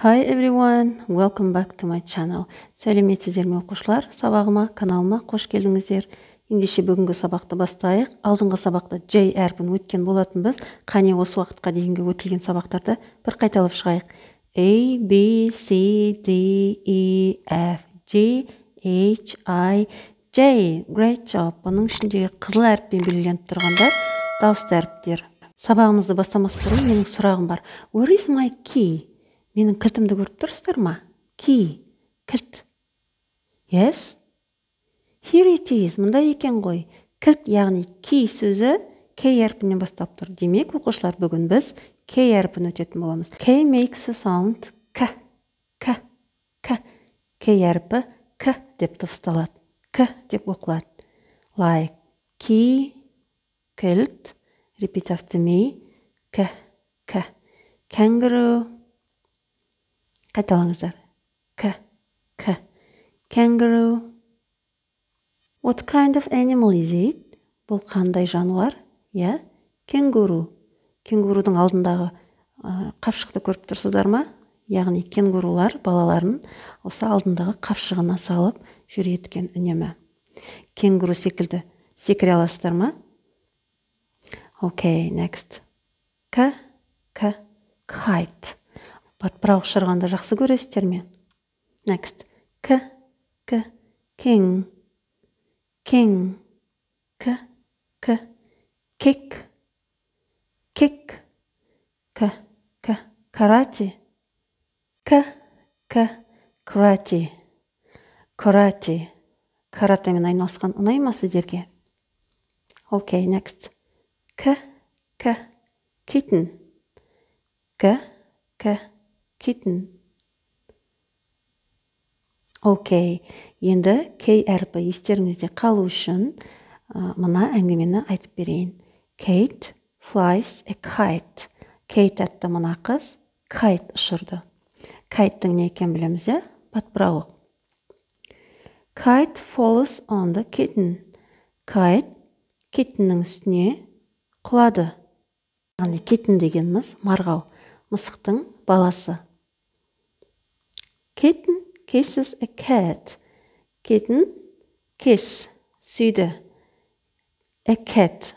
Hi everyone, welcome back to my channel. Сәлеметсіздер ме оқушылар? Сабағыма, каналыма қош келдіңіздер. Ендеше бүгінгі сабақты бастайық. Алдыңғы сабақта J әрпін өткен болатынбыз. Қане осы уақытқа дейінгі өтілген сабақтарды бір қайталап шығайық. A, B, C, D, E, F, G, H, I, J. Great job. Бұның ішіндегі қызыл әріппен белгіленіп тұрғандар дауысты әріптер. Сабағымызды бастамас бұрын менің сұрағым бар. Where is my key? Менің кілтімді көріп тұрсыздар ма? Key, кілт. Yes? Here it is. Мұнда екен ғой. Кілт, яғни key сөзі K әрпінен бастап тұр. Демек, оқушылар, бүгін біз K әрпін өтетін боламыз. K makes a sound K. K. K. K әрпі K деп дыбысталады. K деп оқылады. Like key, кілт. Repeat after me. K. K. Kangaroo. Қайталаңыздар. K. K. Kangaroo. What kind of animal is it? Бұл қандай жануар? Yeah? Кенгуру. Кенгурудың алдындағы қапшықты көріп тұрсыздар ма? Яғни кенгурулар балаларын осы алдындағы қапшығына салып жүреткен үнемі. Кенгуру секілді секіре аласыздар ма? Okay, next. K. K. Kite. Батпырақ ұшырғанды жақсы көресіздер ме? Next. K. K. King. King. K. K. Kick. Kick. K. K. Karate. K. K. Karate. Karate. Каратемен айналысқан ұнай ма сіздерге? Okay, next. K. K. Kitten. K. K. Kitten. Окей, енді K әрпі естеріңізде қалу үшін мына әңгімені айтып берейін. Kate flies a kite. Kate атты мына қыз kite ұшырды. Kite'дің не екен білеміз, е? Батпырағы. Kite falls on the kitten. Kite kittenнің үстіне құлады. Яғни kitten дегеніміз марғау. Мысықтың баласы. Kitten kisses a cat. Kitten kiss сүйді. A cat.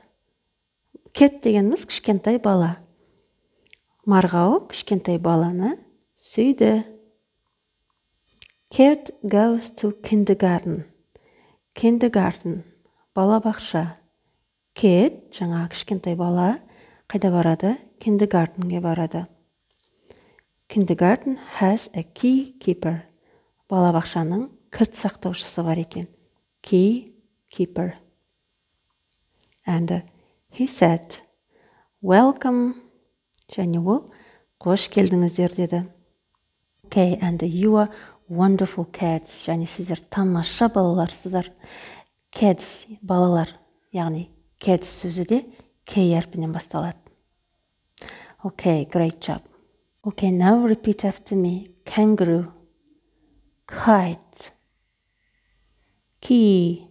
Cat дегеніміз кішкентай бала. Марғау кішкентай баланы сүйді. Cat goes to kindergarten. Kindergarten. Бала бақша. Cat, жаңа кішкентай бала, қайда барады? Kindergartenге барады. Kindergarten has a key keeper. Бала бақшаның кілт сақтаушысы бар екен. Key keeper. And he said, welcome. Және ол, қош келдіңіздер деді. Okay, and you are wonderful cats. Және сіздер тамаша балаларсыздар. Cats, балалар. Яғни, cats сөзі де K әрпінен басталады. Okay, great job. Okay, now repeat after me. Kangaroo. Kite. Key.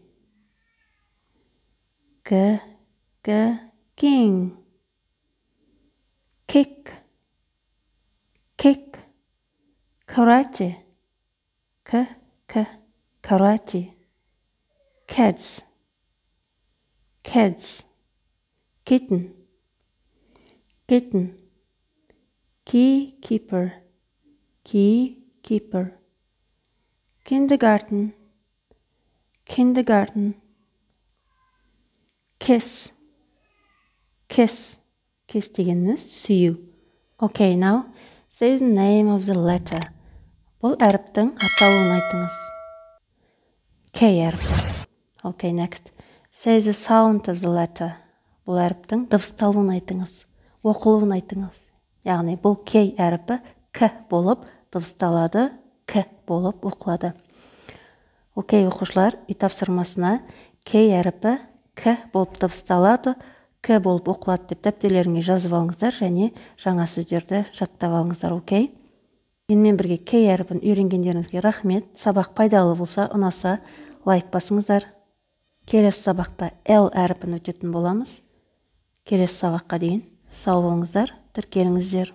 K. K. King. Kick. Kick. Karate. K. K. Karate. Cats. Cats. Kitten. Kitten. Key keeper. Key keeper. Kindergarten. Kindergarten. Kiss. Kiss. Kiss дегеніміз сүю. Okay, now say the name of the letter. Бұл әріптің атауын айтыңыз. K әріпі. Okay, next. Say the sound of the letter. Бұл әріптің дыбысталуын айтыңыз. Оқылуын айтыңыз. Яғни бұл K әріпі K болып дыбысталады, K болып оқылады. Окей, оқушылар, үй тапсырмасына K әріпі K болып дыбысталады, K болып оқылады деп дәптерлеріңе жазып алыңыздар және жаңа сөздерді жаттап алыңыздар, окей? Менімен бірге K әріпін үйренгендеріңізге рахмет. Сабақ пайдалы болса, ұнаса, лайк басыңыздар. Келесі сабақта L әріпін өтетін боламыз. Келесі сабаққа дейін сау болыңыздар, тіркеліңіздер.